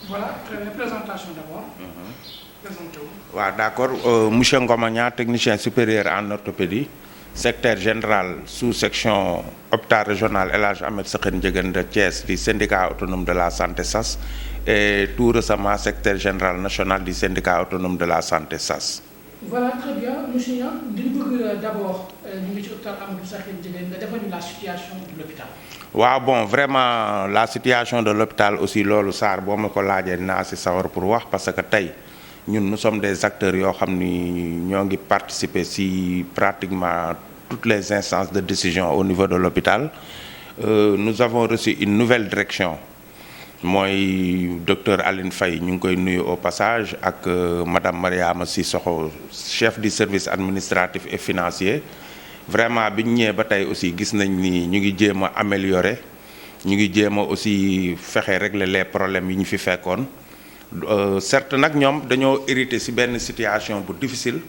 Voilà, présentation d'abord. Présentez-vous. waaw d'accord monsieur Ngomagna, technicien supérieur en orthopédie, secrétaire général sous-section hôpital régional El Hadj Ahmed Sakhir Ndiéguène de Thiès du syndicat autonome de la santé SAS et tout récemment secrétaire général national du syndicat autonome de la santé SAS. Voilà, très bien. Monsieur Niang, dañu bëgg d'abord ñu ngi ci hôpital Amadou Sakhir Ndiéguène nga defal ñu la situation de l'hôpital. waaw bon vraiment la situation de l'hôpital aussi loolu Sarr boo ma ko laajee naa si sawar pour wax parce que tey ñun nous sommes des acteurs yoo xam ni ñoo ngi participer si pratiquement toutes les instances de décision au niveau de l'hôpital. Nous avons reçu une nouvelle direction mooy docteur Aline Faye ñu ngi koy nuyu au passage ak madame Mariama Sissoko, chef du service administratif et financier. Vraiment bi ñu ñëwee ba tey aussi gis nañ ni ñu ngi jéem a améliorer ñu ngi jéem a aussi fexe régler les problèmes yi ñu fi fekkoon. Certes nag ñoom dañoo hérité ci benn situation bu difficile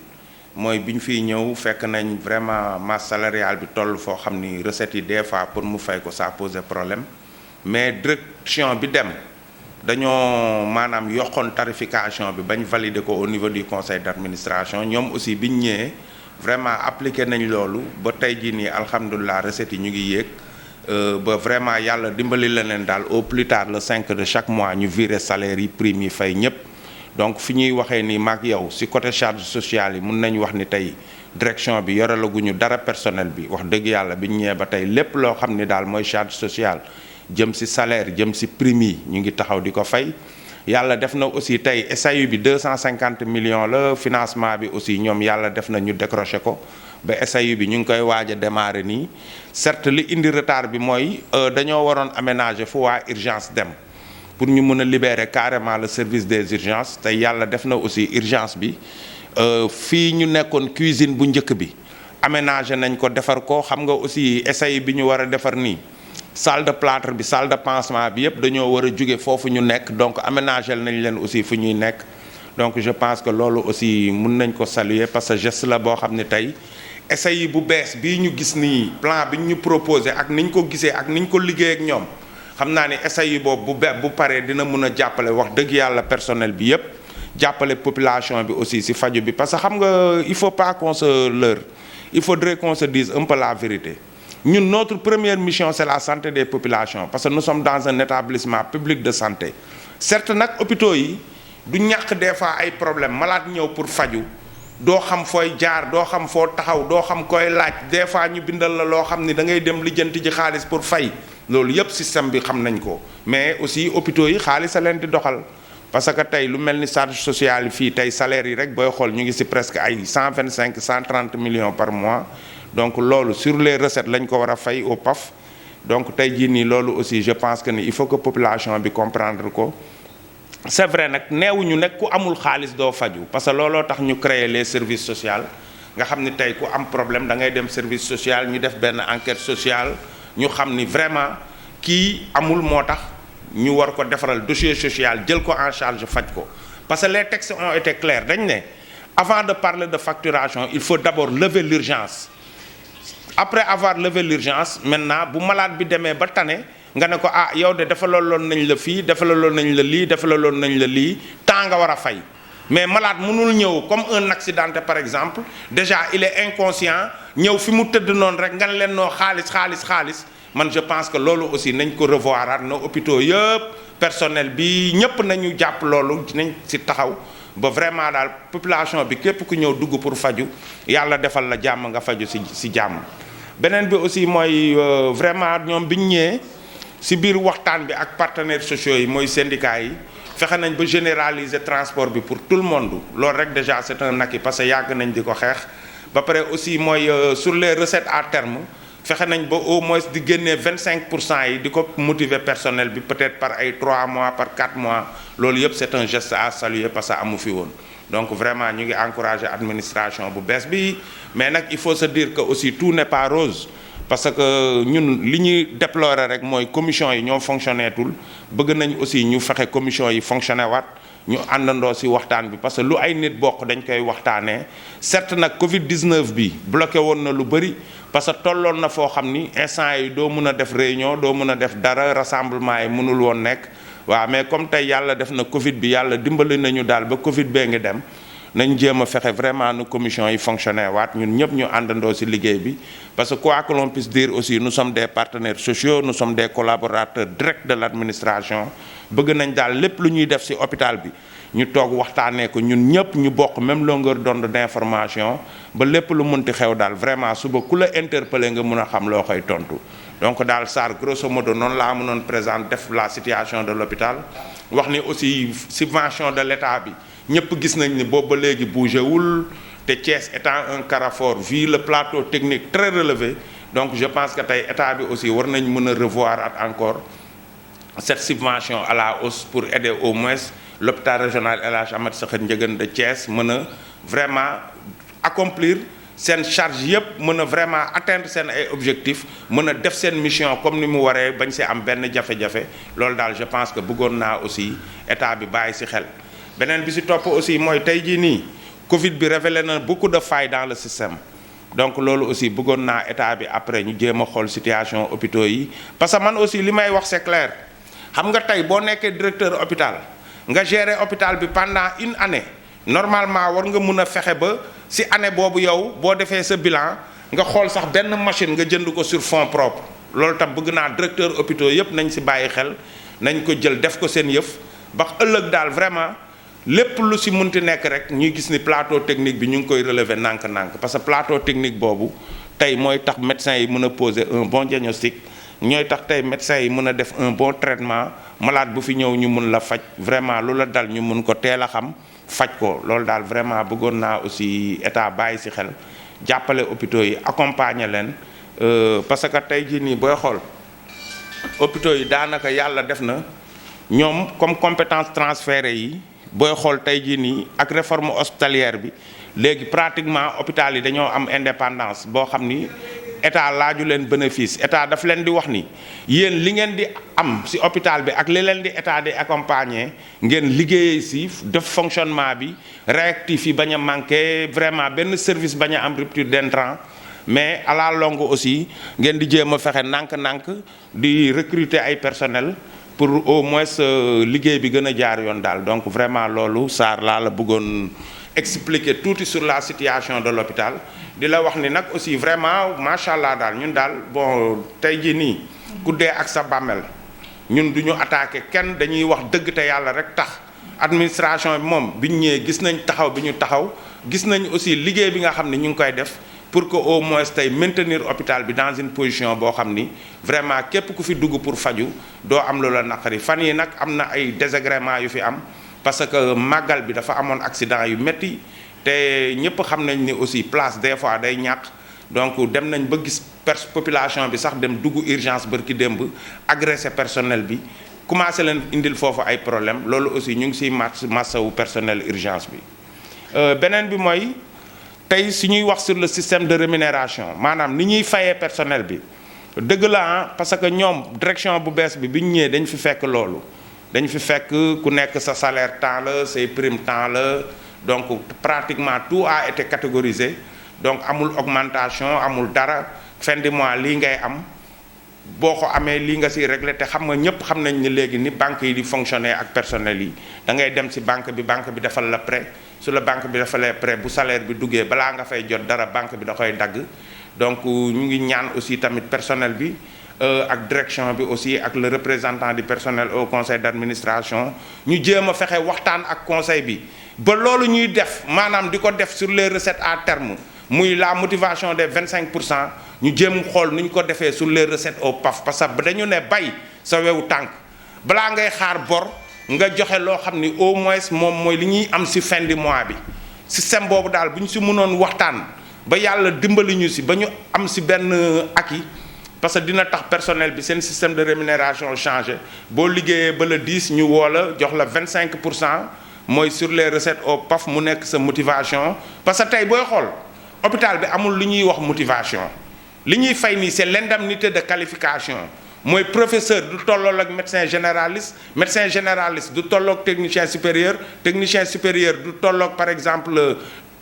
mooy bi ñu fiy ñëw fekk nañ vraiment masse salariale bi toll foo xam ni recettes yi des fois pour mu fay ko ça pose problème mais direction bi dem dañoo maanaam yokkoon tarification bi bañ valider ko au niveau du conseil d'administration ñoom aussi bi ñu ñëwee vraiment appliqué nañ loolu ba tey jii nii alhamdulilah recettes yi ñu ngi yéeg. Ba vraiment yàlla dimbali la leen daal au plus tard le 5 de chaque mois ñu virer salaire yi primes yi fay ñëpp donc fi ñuy waxee ni maag yow ci côté charge sociale yi mun nañu wax ni tey direction bi yorelaguñu dara personnel bi wax dëgg yàlla bi ñu ñëwee ba tey lépp loo xam ni daal mooy charge sociale jëm ci salaire jëm ci primes yi ñu ngi taxaw di ko fay. yàlla def na aussi tey SAU bi 250 millions la financement bi aussi ñoom yàlla def na ñu décroché ko. ba SAU bi ñu ngi koy waaj a démarrer nii certes li indi retard bi mooy dañoo waroon aménager fu waa urgence dem pour ñu mën a libérer carrément le service des urgences te yàlla def na aussi urgence bi fii ñu nekkoon cuisine bu njëkk bi aménager nañ ko defar ko xam nga aussi SAU bi ñu war a defar nii salle de plâtre bi salle de pansement bi yëpp dañoo war a jóge foofu ñu nekk donc aménager nañ leen aussi fu ñuy nekk donc je pense que loolu aussi mun nañ ko saluer parce que geste la boo xam ne tey SAU bu bees bii ñu gis nii plan bi ñu proposé ak ni ñu ko gisee ak ni ñu ko liggéey ak ñoom xam naa ni SAU boobu bu paree dina mun a jàppale wax dëgg yàlla personnel bi yépp jàppale population bi aussi ci faju bi parce que xam nga il faut pas qu'on se leurre il faudrait qu'on se dise un peu la vérité ñun notre première mission c'est la santé des populations parce que nous sommes dans un établissement public de santé certes nag hôpitaux yi du ñàkk des fois ay problème malade ñëw pour faju doo xam fooy jaar doo xam foo taxaw doo xam koy laaj des fois ñu bindal la loo xam ni da ngay dem lijjanti ji xaalis pour fay loolu yépp système bi xam nañ ko mais aussi hôpitaux yi xaalis a leen di doxal parce que tey lu mel ni charge sociale yi fii tey salaire yi rek booy xool ñu ngi ci presque ay 125 130 millions par mois donc loolu sur les recettes lañ ko war a fay au PAF donc tey jii nii loolu aussi je pense que ni il faut que population bi comprendre ko. C'est vrai nag neewuñu nekk ku amul xaalis doo faju parce que looloo tax ñu créer les services sociaux nga xam ni tey ku am problème da ngay dem service social ñu def benn enquête sociale ñu xam ni vraiment kii amul moo tax ñu war ko defaral dossier social jël ko en charge faj ko parce que les textes ont été clairs dañ ne avant de parler de facturation il faut d'abord lever l'urgence après avoir levé l'urgence maintenant bu malade bi demee ba tane nga ne ko ah yow de defalaloon nañ la fii defalaloon nañ la lii defalaloon nañ la lii temps nga war a fay mais malade mënul ñëw comme un accidenté par exemple déjà il est inconscient ñëw fi mu tëdd noonu rek nga ne leen noo xaalis man je pense que loolu aussi nañ ko revoiraat nos hôpitaux yëpp personnel bi ñëpp nañu jàpp loolu nañ ci taxaw ba vraiment daal population bi képp ku ñëw dugg pour faju yàlla defal la jàmm nga faju ci jàmm beneen bi aussi mooy vraiment ñoom bi ñu ñëwee ci biir waxtaan bi ak partenaires sociaux yi mooy syndicats yi fexe nañ ba généraliser transport bi pour tout le monde loolu rek déjà c'est un acquis parce que yàgg nañ di ko xeex ba pare aussi mooy sur les recettes à terme fexe nañ ba au moins di génnee 25% yi di ko motiver personnel bi peut-être par ay 3 mois par 4 mois loolu yëpp c'est un geste à saluer parce que amu fi woon donc vraiment ñu ngi encourager administration bu bees bi mais nag il faut se dire que aussi tout n'est pas rose parce que ñun li ñuy déplorer rek mooy commission yi ñoo fonctionné tul bëgg nañ aussi ñu fexe commission yi fonctionné waat ñu àndandoo ci waxtaan bi parce que lu ay nit bokk dañ koy waxtaanee certes nag Covid 19 bi bloqué woon na lu bëri parce que tolloon na foo xam ni instant yi doo mën a def réunion doo mën a def dara rassemblement yi mënul woon nekk waaw mais comme tey yàlla def na Covid bi yàlla dimbali nañu daal ba Covid bee ngi dem nañ jéem a fexe vraiment nu commission yi fonctionner waat ñun ñëpp ñu àndandoo ci liggéey bi parce que quoi que l'on puisse dire aussi nous sommes des partenaires sociaux nous sommes des collaborateurs directs de l'administration bëgg nañ daal lépp lu ñuy def ci hôpital bi ñu toog waxtaanee ko ñun ñëpp ñu bokk même longueur d'onde d'information ba lépp lu mënti xew daal vraiment suba ku la interpeller nga mën a xam loo koy tontu donc daal Sarr grosso modo noonu laa mënoon présenter def la situation de l'hôpital wax ni aussi subvention de l'État bi ñëpp gis nañ ni boobu ba léegi bougé wul te Thiès étant un carrefour vu le plateau technique très relevé donc je pense que tey état bi aussi war nañ mën a revoir at encore cette subvention à la hausse pour aider au moins l'hôpital régional El Hadj Ahmed Sakhir Ndiéguène de Thiès mën a vraiment accomplir seen charge yëpp mën a vraiment atteindre seen ay objectifs mën a def seen mission comme ni mu waree bañ si am benn jafe-jafe loolu daal je pense que bëggoon naa aussi état bi bàyyi si xel. beneen bi si topp aussi mooy tey jii nii Covid bi révélé na beaucoup de failles dans le système donc loolu aussi bëggoon naa état bi après ñu jéem a xool situation hôpitaux yi parce que man aussi li may wax c'est clair xam nga tey boo nekkee directeur hôpital nga gérer hôpital bi pendant une année normalement war nga mun a fexe ba si année boobu yow boo defee sa bilan nga xool sax benn machine nga jënd ko sur fonds propres loolu tam bëgg naa directeur hôpitaux yëpp nañ si bàyyi xel nañ ko jël def ko seen yëf ba ëllëg daal vraiment lépp lu si munti nekk rek ñuy gis ni plateau technique bi ñu ngi koy relever nànk-nànk parce que plateau technique boobu tey mooy tax médecins yi mën a poser un bon diagnostic ñooy tax tey médecins yi mën a def un bon traitement malade bu fi ñëw ñu mun la faj vraiment lu la dal ñu mun ko teel a xam faj ko loolu daal vraiment bëggoon naa aussi état bàyyi si xel jàppale hôpitaux yi accompagner leen parce que tey jii nii booy xool hôpitaux yi daanaka yàlla def na ñoom comme compétence transférées yi booy xool tey jii nii ak réforme hospitalière bi léegi pratiquement hôpital yi dañoo am indépendance boo xam ni état laaju leen bénéfice état daf leen di wax ni yéen li ngeen di am ci hôpital bi ak li leen di état di accompagner ngeen liggéeyee ci def fonctionnement bi réactif yi bañ a manqué vraiment benn service bañ a am rupture d'intrant mais à la longue aussi ngeen di jéem a fexe nànk-nànk di recruter ay personnel pour au moins liggéey bi gën a jaar yoon daal donc vraiment loolu Sarr laa la bëggoon expliquer tuuti sur la situation de l'hôpital di la wax ni nag aussi vraiment macha allah daal ñun daal bon tey jii nii ku dee ak sa bàmmeel ñun du ñu attaquer kenn dañuy wax dëgg te yàlla rek tax administration bi moom bi ñu ñëwee gis nañ taxaw bi ñu taxaw gis nañ aussi liggéey bi nga xam ne ñu ngi koy def pour que au moins tey maintenir hôpital bi dans une position boo xam ni vraiment képp ku fi dugg pour faju doo am lu la naqari fan yi nag am na ay désagréments yu fi am parce que màggal bi dafa amoon accident yu métti te ñëpp xam nañ ni aussi place des fois day ñàkk donc dem nañ ba gis population bi sax dem dugg urgence bërki démb agressé personnel bi commencé leen indil foofu ay problème loolu aussi ñu ngi siy massawu personnel urgence bi beneen bi mooy tey su ñuy wax sur le système de rémunération maanaam ni ñuy fayee personnel bi dëgg la parce que ñoom direction bu bees bi ñu ñëwee dañ fi fekk loolu dañ fi fekk ku nekk sa salaire temps la say prime temps la donc pratiquement tout a été catégorisé donc amul augmentation amul dara fin du mois lii ngay am boo ko amee lii nga siy réglé te xam nga ñëpp xam nañ ni léegi ni banque yi di fonctionner ak personnel yi da ngay dem si banque bi defal la prêt su la banque bi defalee prêt bu salaire bi duggee balaa nga fay jot dara banque bi da koy dagg donc ñu ngi ñaan aussi tamit personnel bi ak direction bi aussi ak le représentant du personnel au conseil d'administration ñu jéem a fexe waxtaan ak conseil bi ba loolu ñuy def maanaam di ko def sur les recettes à terme muy la motivation des 25% ñu jéem xool nu ñu ko defee sur les recettes au PAF parce que dañu ne bay sa wewu tànk balaa ngay xaar bor nga joxe loo xam ni au moins moom mooy li ñuy am ci fin du mois bi système boobu daal bu ñu ci mënoon waxtaan ba yàlla dimbali ñu ci ba ñu am ci benn acquis parce que dina tax personnel bi seen système de rémunération changé boo liggéeyee ba le 10 ñu woo la jox la 25% mooy sur les recettes au PAF mu nekk sa motivation parce que tey booy xool hôpital bi amul lu ñuy wax motivation li ñuy fay nii c'est l'indemnité de qualification mooy professeur du tollool ak médecin généraliste du tolloog technicien supérieur du tolloog par exemple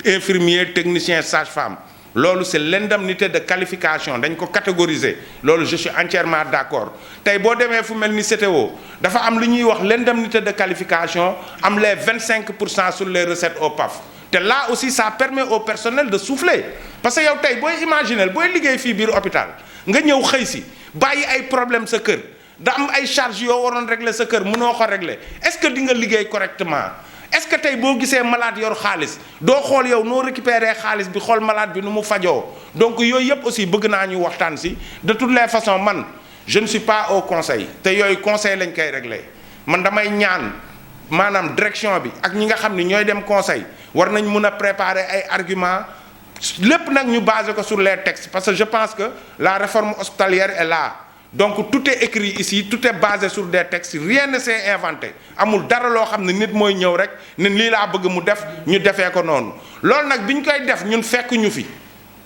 infirmier technicien sage-femme. loolu c'est l'indemnité de qualification dañ ko catégoriser loolu je suis entièrement d'accord tey boo demee fu mel ni CTO dafa am lu ñuy wax l'indemnité de qualification am les 25% sur les recettes au PAF te là aussi ça permet au personnel de souffler parce que yow tey booy imaginer booy liggéey fii biir hôpital nga ñëw xëy si bàyyi ay problème sa kër da am ay charges yoo waroon régler sa kër mënoo ko régler est-ce que di nga liggéey correctement est-ce que tey boo gisee malade yor xaalis doo xool yow noo récupérer xaalis bi xool malade bi nu mu fajoo donc yooyu yëpp aussi bëgg naa ñu waxtaan si de toutes les façons man je ne suis pas au conseil te yooyu conseil lañ koy régler man damay ñaan maanaam direction bi ak ñi nga xam ni ñooy dem conseil war nañ mun a préparer ay arguments lépp nag ñu baser ko sur les textes parce que je pense que la réforme hospitalière est là. donc tout est écrit ici tout est basé sur des textes rien ne s'est inventé amul dara loo xam ne nit mooy ñëw rek ne lii laa bëgg mu def ñu defee ko noonu loolu nag bi ñu koy def ñun fekk ñu fi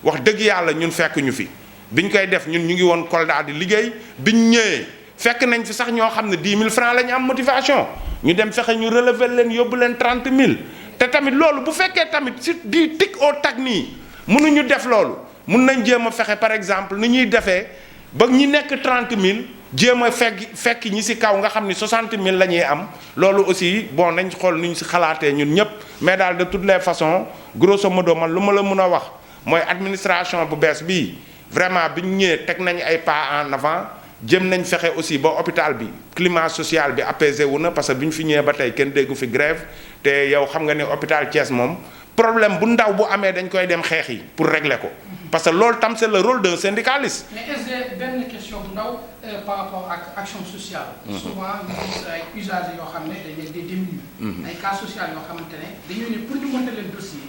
wax dëgg yàlla ñun fekk ñu fi bi ñu koy def ñun ñu ngi woon Kolda di liggéey bi ñu ñëwee fekk nañ fi sax ñoo xam ne 10 000 francs la ñu am motivation ñu dem fexe ñu relever leen yóbbu leen 30 000 te tamit loolu bu fekkee tamit si di tic au tac nii mënuñu def loolu mun nañ jéem a fexe par exemple ni ñuy defee ba ñi nekk 30 000 jéem a fekk ñi ci kaw nga xam ni 60 000 la ñuy am loolu aussi bon nañ xool nu ñu ci xalaatee ñun ñëpp mais daal de toutes les façons grosso modo man lu ma la mën a wax mooy administration bu bees bii vraiment bi ñu ñëwee teg nañ ay pas en avant jëm nañ fexe aussi ba hôpital bi climat social bi apaisé wu na parce que bi ñu fi ñëwee ba tey kenn déggu fi grève te yow xam nga ne hôpital Thiès moom problème bu ndaw bu amee dañ koy dem xeex yi pour régler ko. parce que loolu tam c'est le rôle d'un syndicaliste. mais est-ce que benn question bu ndaw par rapport ak action sociale. souvent ñu gis ay usagers yoo xam ne dañ leen di démunis. ay cas sociaux yoo xamante ne dañu ne pour ñu monter leen dossier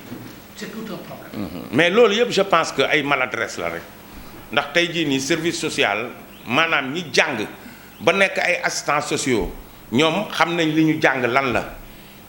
c'est tout un problème. mais loolu yëpp je pense que ay maladresse la rek ndax tey jii nii service social maanaam ñi jàng ba nekk ay assistants sociaux ñoom xam nañ li ñu jàng lan la.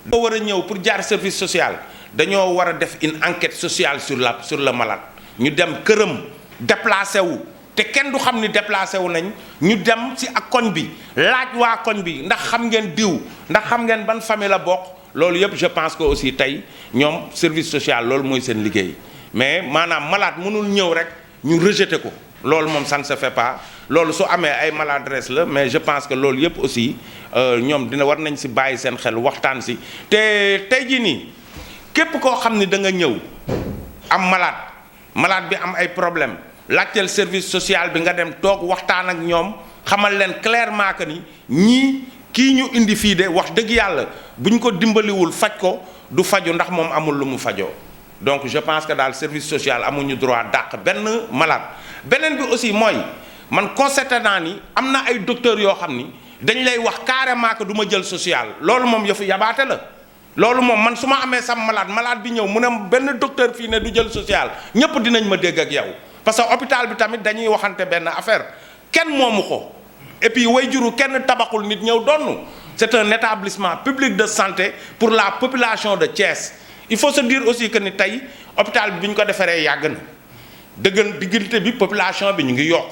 doo war a ñëw pour jaar service social dañoo war a def une enquête sociale sur le malade. ñu dem këram déplacé wu te kenn du xam ni déplacé wu nañ ñu dem ci ak koñ bi laaj waa koñ bi ndax xam ngeen diw ndax xam ngeen ban famille la bokk loolu yëpp je pense que aussi tey ñoom service social loolu mooy seen liggéey mais maanaam malade mënul ñëw rek ñu rejeter ko loolu moom ça ne se fait pas loolu su amee ay maladresse la mais je pense que loolu yëpp aussi ñoom war nañ ci bàyyi seen xel waxtaan ci te tey jii nii képp koo xam ni da nga ñëw am malade bi am ay problème laajteel service social bi nga dem toog waxtaan ak ñoom xamal leen clairement que ni ñii kii ñu indi fii de wax dëgg yàlla bu ñu ko dimbaliwul faj ko du faju ndax moom amul lu mu fajoo donc je pense que daal service social amuñu droit dàq benn malade beneen bi aussi mooy man constaté naa ni am na ay docteurs yoo xam ni dañ lay wax carrément que du ma jël social loolu moom yëfu yabaate la. loolu moom man su ma amee sam malade bi ñëw mu ne benn docteur fii ne du jël social ñëpp dinañ ma dégg ak yow parce que hôpital bi tamit dañuy waxante benn affaire kenn moomu ko et puis way juru kenn tabaxul nit ñëw donnu c'est un établissement public de santé pour la population de Thiès il faut se dire aussi que ni tey hôpital bi ñu ko defaree yàgg na diggante bi population bi ñu ngi yokk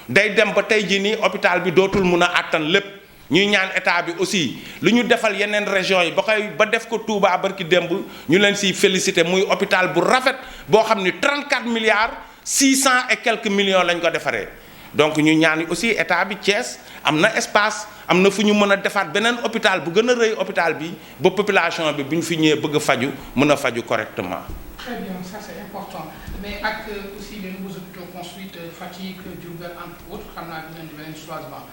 day dem ba tey jii nii hôpital bi dootul mun a àttan lépp ñuy ñaan état bi aussi lu ñu defal yeneen régions yi ba def ko Touba barki démb ñu leen siy féliciter muy hôpital bu rafet boo xam ni 34 milliards 600 et quelques millions lañ ko defaree donc ñu ñaan aussi état bi Thiès am na espace am na fu ñu mën a defaat beneen hôpital bu gën a rëy hôpital bi ba population bi bu ñu fi ñëwee bëgg a faju mën a faju correctement. Très bien, ça c'est important mais ak aussi les nouveaux hôpitaux construits Fatick Diourbel entre autres xam naa dinañ di beneen choisement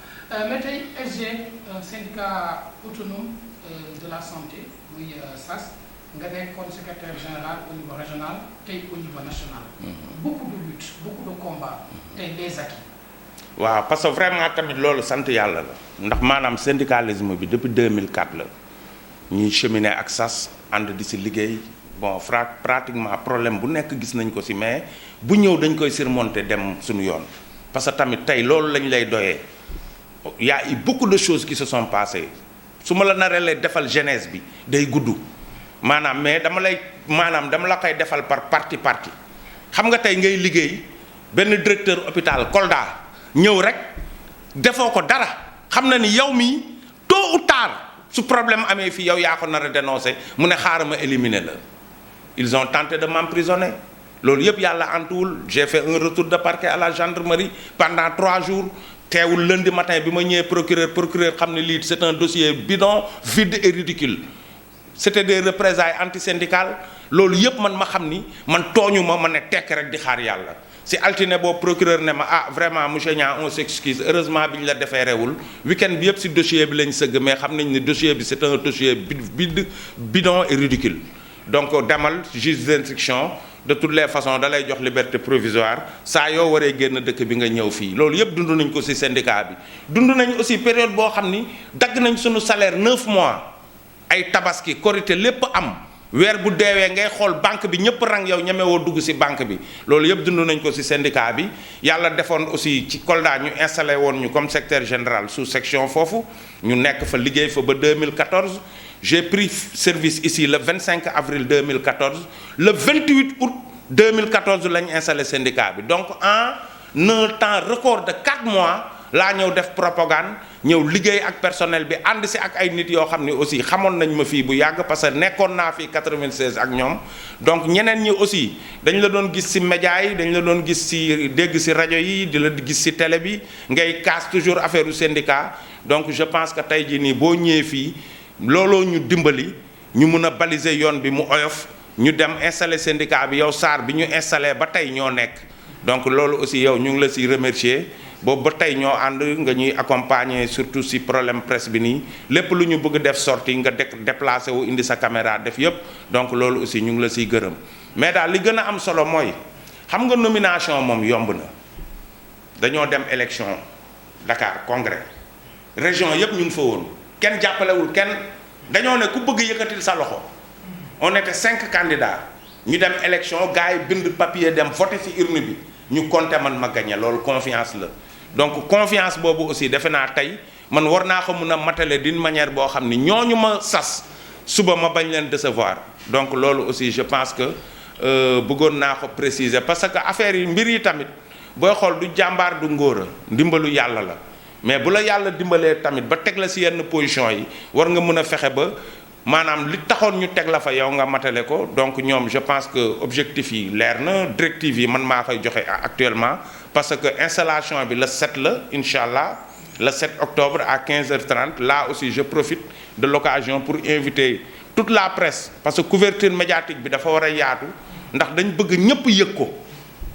mais tey SG syndicat autonome de la santé muy SAS nga nekkoon secrétaire général au niveau régional tey au niveau national. Beaucoup de luttes beaucoup de combats tey les acquis. waaw parce que vraiment tamit loolu sant yàlla la ndax maanaam syndicalisme bi depuis 2004 la ñuy cheminer ak SAS ànd di ci liggéey. bon pratiquement problème bu nekk gis nañ ko ci mais bu ñëw dañ koy surmonter dem suñu yoon parce que tamit tey loolu lañ lay doyee y a eu beaucoup de choses qui se sont passées su ma la naree defal genèse bi day gudd maanaam mais dama la koy defal par partie xam nga tey ngay liggéey benn directeur hôpital Kolda ñëw rek defoo ko dara xam na ni yow mii tôt ou tard su problème amee fii yow yaa ko nar a dénoncé mu ne xaaral ma éliminer la. Ils ont tenté de m'emprisonner loolu yëpp yàlla antuwul j'ai fait un retour de parquet à la gendarmerie pendant 3 jours teewul lundi matin bi ma ñëwee procureur xam ne lii c'est un dossier bidon vide et ridicule c'était des représailles antisyndicales loolu yëpp man ma xam ni man tooñu ma ne tekk rek di xaar yàlla si altine boobu procureur ne ma ah vraiment monsieur Niang on s'excuse heureusement bi ñu la déférewul week-end bi yëpp si dossier bi lañ sëgg mais xam nañ ni dossier bi c'est un dossier bidon et ridicule donc demal juge d'instruction de toutes les façons da lay jox liberté provisoire saa yoo waree génn dëkk bi nga ñëw fii loolu yëpp dund nañ ko ci syndicat bi dund nañ aussi période boo xam ni dagg nañ suñu salaire 9 mois ay tabaski korité lépp am weer bu deewee ngay xool banque bi ñëpp rang yow ñemewoo dugg ci banque bi loolu yëpp dund nañ ko ci syndicat bi yàlla defoon aussi ci Kolda ñu installé woon ñu comme secrétaire général sous section foofu ñu nekk fa liggéey fa ba 2014 j'ai pris service ici le 25 avril 2014 le 28 août 2014 lañ installé syndicat bi donc en un temps record de 4 mois laa ñëw def propagande ñëw liggéey ak personnel bi ànd si ak ay nit yoo xam ne aussi xamoon nañ ma fii bu yàgg parce que nekkoon naa fii 96 ak ñoom donc ñeneen ñi aussi dañ la doon gis si média yi dañ la doon gis si dégg si rajo yi di la gis si télé bi ngay casse toujours affaire u syndicat donc je pense que tey jii nii boo ñëwee fii looloo ñu dimbali ñu mun a baliser yoon bi mu oyof ñu dem installer syndicat bi yow Sarr bi ñu installé ba tey ñoo nekk donc loolu aussi yow ñu ngi la si remercier boobu ba tey ñoo ànd nga ñuy accompagner surtout si problème presse bi nii lépp lu ñu bëgg def sortie nga déplacé wu indi sa caméra def yépp donc loolu aussi ñu ngi la siy gërëm mais daal li gën a am solo mooy xam nga nomination moom yomb na dañoo dem élection Dakar congrès région yépp ñu ngi fa woon kenn jàppalewul kenn dañoo ne ku bëgg yëkkatil sa loxo on était 5 candidats ñu dem élection gars yi bind papier dem voter ci urne bi ñu compter man ma gagné loolu confiance la donc confiance boobu aussi defe naa tey man war naa ko mun a matale d'une manière boo xam ni ñooñu ma sas suba ma bañ leen décevoir donc loolu aussi je pense que bëggoon naa ko préciser parce que affaire yi mbir yi tamit booy xool du jàmbaar du ngóora ndimbalu yàlla la mais bu la yàlla dimbalee tamit ba teg la ci yenn position yi war nga mën a fexe ba maanaam li taxoon ñu teg la fa yow nga matale ko donc ñoom je pense que objectif yi leer na directive yi man maa koy joxe actuellement parce que installation bi le 7 la incha allah le 7 octobre à 15h30 là aussi je profite de l'occasion pour inviter toute la presse parce que couverture médiatique bi dafa war a yaatu ndax dañ bëgg ñëpp yëg ko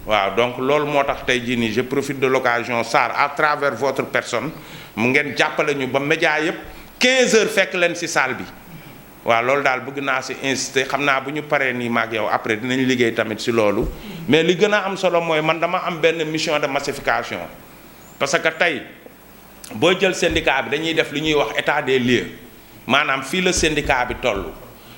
waaw donc loolu moo tax tey jii nii je profite de l'occasion Sarr à travers votre personne mu ngeen jàppale ñu ba média yëpp 15h fekk leen ci salle bi waaw loolu daal bëgg naa ci insister xam naa bu ñu paree nii maag yow après dinañ liggéey tamit ci loolu mais li gën a am solo mooy man dama am benn mission de massification parce que tey boo jël syndicat bi dañuy def li ñuy wax état des lieux maanaam fii la syndicat bi toll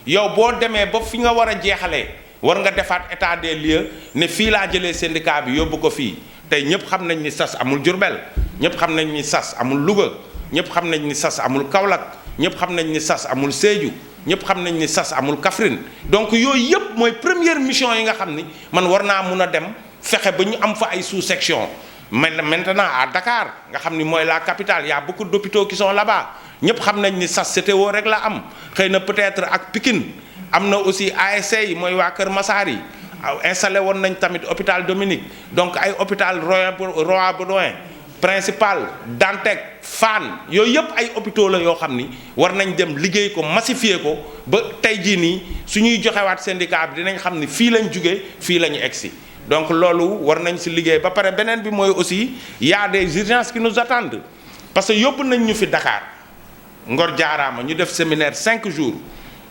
yow boo demee ba fi nga war a jeexalee war nga defaat état des lieux ne fii laa jëlee syndicat bi yóbbu ko fii tey ñëpp xam nañ ni sas amul Diourbel ñëpp xam nañ ni sas amul Louga ñëpp xam nañ ni sas amul Kaolack ñëpp xam nañ ni sas amul Sédhiou ñëpp xam nañ ni sas amul Kaffrine donc yooyu yëpp mooy première mission yi nga xam ni man war naa mun a dem fexe ba ñu am fa ay sous-section maintenant à Dakar nga xam ni mooy la capitale y a beaucoup d'hôpitaux qui sont là-bas ñëpp xam nañ ni sas CTO rek la am xëy na peut-être ak Pikine am na aussi ASC yi mooy waa Kër Massar yi installé woon nañ tamit hôpital Dominique donc ay hôpital Roi Baudouin principal Dantec Fann yooyu yëpp ay hôpitaux la yoo xam ni war nañ dem liggéey ko massifier ko ba tey jii nii suñuy joxewaat syndicat bi dinañ xam ni fii lañ jugee fii la ñu egsi donc loolu war nañ ci liggéey ba pare beneen bi mooy aussi y a des urgences qui nous attendent parce que yóbbu nañ ñu fi Dakar Ngor jaaraama ñu def séminaire 5 jours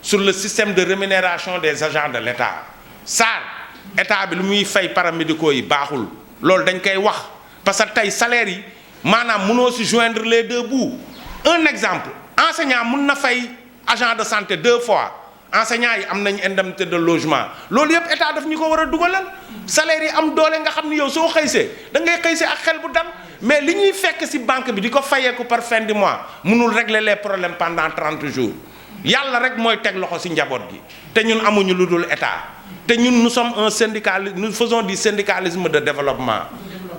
sur le système de rémunération des agents de l'État Sarr état bi lu muy fay paramédicaux yi baaxul loolu dañ koy wax parce que tey salaire yi maanaam mënoo ci joindre les deux bouts un exemple enseignant mun na fay agent de santé 2 fois enseignants yi am nañ indemnité de logement loolu yëpp état daf ñu ko war a dugalal salaire yi am doole nga xam ni yow soo xëysee da ngay xëysee ak xel bu dal mais li ñuy fekk ci banque bi di ko fayeeku par fin du mois mënul régler les problèmes pendant 30 jours yàlla rek mooy teg loxo ci njaboot gi te ñun amuñu lu dul état te ñun nous sommes un syndicat nous faisons du syndicalisme de développement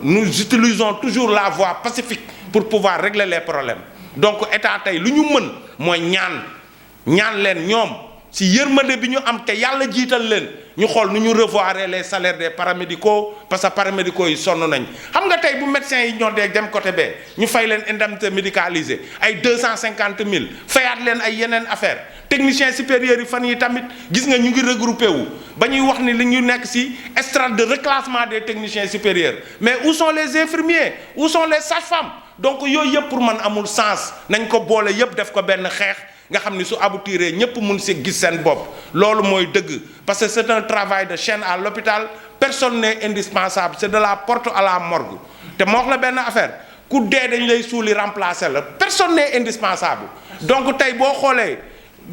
nous utilisons toujours la voie pacifique pour pouvoir régler les problèmes donc état tey lu ñu mën mooy ñaan leen ñoom si yërmande bi ñu am te yàlla jiital leen ñu xool nu ñu revoir les salaires des paramédicaux parce que paramédicaux yi sonn nañ xam nga tey bu médecins yi ñoo dee dem côté bee ñu fay leen indemnité médicalisée ay 250 000 fayaat leen ay yeneen affaire techniciens supérieurs yi fan yi tamit gis nga ñu ngi regroupé wu ba ñuy wax ni li ñu nekk ci strate de reclassement des techniciens supérieurs mais où sont les infirmiers où sont les sages-femmes donc yooyu yëpp pour man amul sens nañ ko boole yëpp def ko benn xeex nga xam ni su aboutiré ñëpp mun si gis seen bopp loolu mooy dëgg parce que c'est un travail de chaîne à l'hôpital personne n'est indispensable c'est de la porte à la morgue te moo wax la benn affaire ku dee dañ lay suuli remplacer la personne n'est indispensable donc tey boo xoolee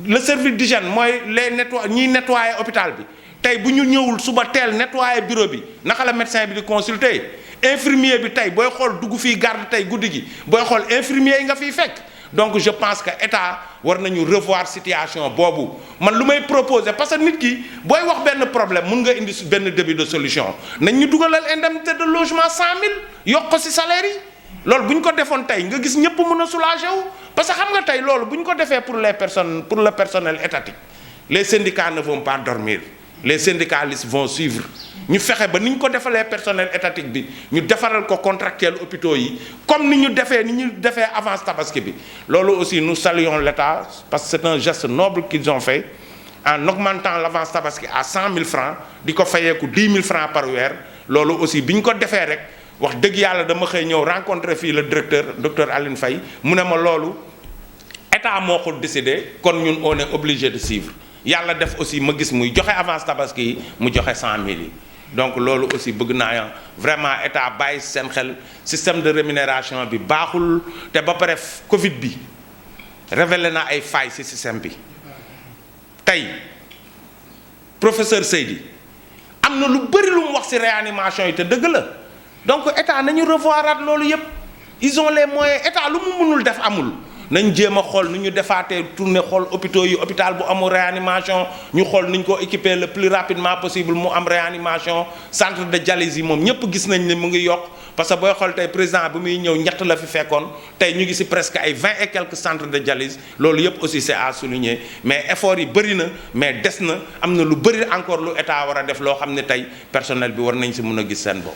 le service d'hygiène mooy les ñiy nettoyer hôpital bi tey bu ñu ñëwul suba teel nettoyer bureau bi naka la médecin bi di consulter infirmier bi tey booy xool dugg fii garde tey guddi gi booy xool infirmier yi nga fiy fekk donc je pense que état war nañu revoir situation boobu man lu may proposer parce que nit ki booy wax benn problème mun nga indi benn début de solution nañ ñu dugalal indemnité de logement 100 000 yokk ko ci salaire yi loolu bu ñu ko defoon tey nga gis ñëpp mën a soulager wu parce que xam nga tey loolu bu ñu ko defee pour les personnes pour le personnel étatique les syndicats ne vont pas dormir les syndicalistes vont suivre ñu fexe ba ni ñu ko defalee personnel étatique bi ñu defaral ko contractuel hôpitaux yi comme ni ñu defee avance tabaski bi loolu aussi nous saluons l'État parce que c'est un geste noble qu'ils ont fait en augmentant l'avance tabaski à 100 000 francs di ko fayeeku 10 000 francs par weer loolu aussi bi ñu ko defee rek wax dëgg yàlla dama xëy ñëw rencontrer fii le directeur docteur Aline Faye mu ne ma loolu état moo ko décidé kon ñun on est obligé de suivre yàlla def aussi ma gis muy joxe avance tabaski yi mu joxe 100 000 yi donc loolu aussi bëgg naa vraiment état bàyyi seen xel système de rémunération bi baaxul te ba pare Covid bi révélé na ay failles ci système bi tey professeur Seydi am na lu bëri lu mu wax ci réanimation yi te dëgg la donc état nañu revoiraat loolu yépp ils ont les moyens état lu mu mënul def amul nañ jéem a xool nu ñu defaatee tourner xool hôpitaux yi hôpital bu amul réanimation ñu xool ni ñu ko équiper le plus rapidement possible mu am réanimation centre de dialyse yi moom ñëpp gis nañ ne mu ngi yokk parce que booy xool tey président bi muy ñëw ñett la fi fekkoon tey ñu ngi ci presque ay 20 et quelques centres de dialyse loolu yëpp aussi c'est à souligner mais effort yi bëri na mais des na am na lu bëri encore lu état war a def loo xam ne tey personnel bi war nañ ci mën a gis seen bopp.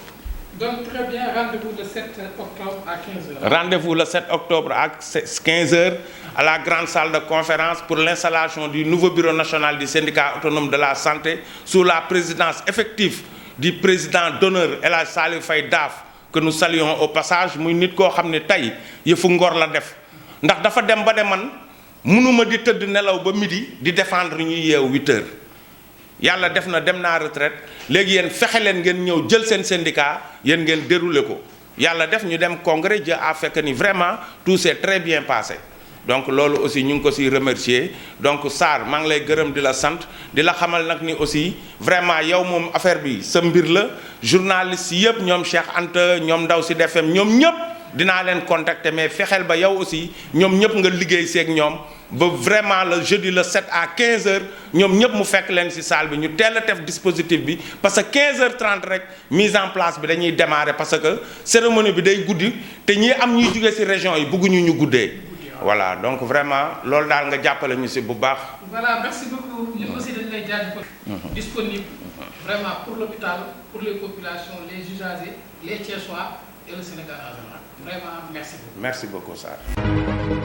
Donc très bien, rendez-vous le 7 octobre à 15h. Rendez-vous le 7 octobre à 15h à la grande salle de conférence pour l'installation du nouveau bureau national du syndicat autonome de la santé sous la présidence effective du président d'honneur El Hadj Salif Faye Daaf que nous saluons au passage muy nit koo xam ne tey yëfu ngor la def ndax dafa dem ba de man mënuma di tëdd nelaw ba midi di défendre ñuy yeew 8h. yàlla def na dem naa retraite léegi yéen fexe leen ngeen ñëw jël seen syndicat yéen ngeen dérouler ko yàlla def ñu dem congrès Dieu a fait que ni vraiment tout s'est très bien passé donc loolu aussi ñu ngi ko si remercier donc Sarr maa ngi lay gërëm di la sant di la xamal nag ni aussi vraiment yow moom affaire bi sa mbir la journaliste yëpp ñoom Cheikh Anta ñoom Ndaw si DFM ñoom ñëpp dinaa leen contacter mais fexeel ba yow aussi ñoom ñëpp nga liggéey seeg ñoom ba vraiment le jeudi le 7 à 15h ñoom ñëpp mu fekk leen ci salle bi ñu teel a def dispositif bi parce que 15h30 rek mise en place bi dañuy démarrer parce que cérémonie bi day guddi te ñi am ñuy jóge ci région yi bëgguñu ñu guddee. voilà donc vraiment loolu daal nga jàppale ñu ci bu baax. voilà merci beaucoup ñun aussi dañu lay jaajëfal. disponible vraiment pour l'hôpital pour les populations les usagers les Thiessois et le Sénégal en général vraiment merci beaucoup. merci beaucoup Sarr.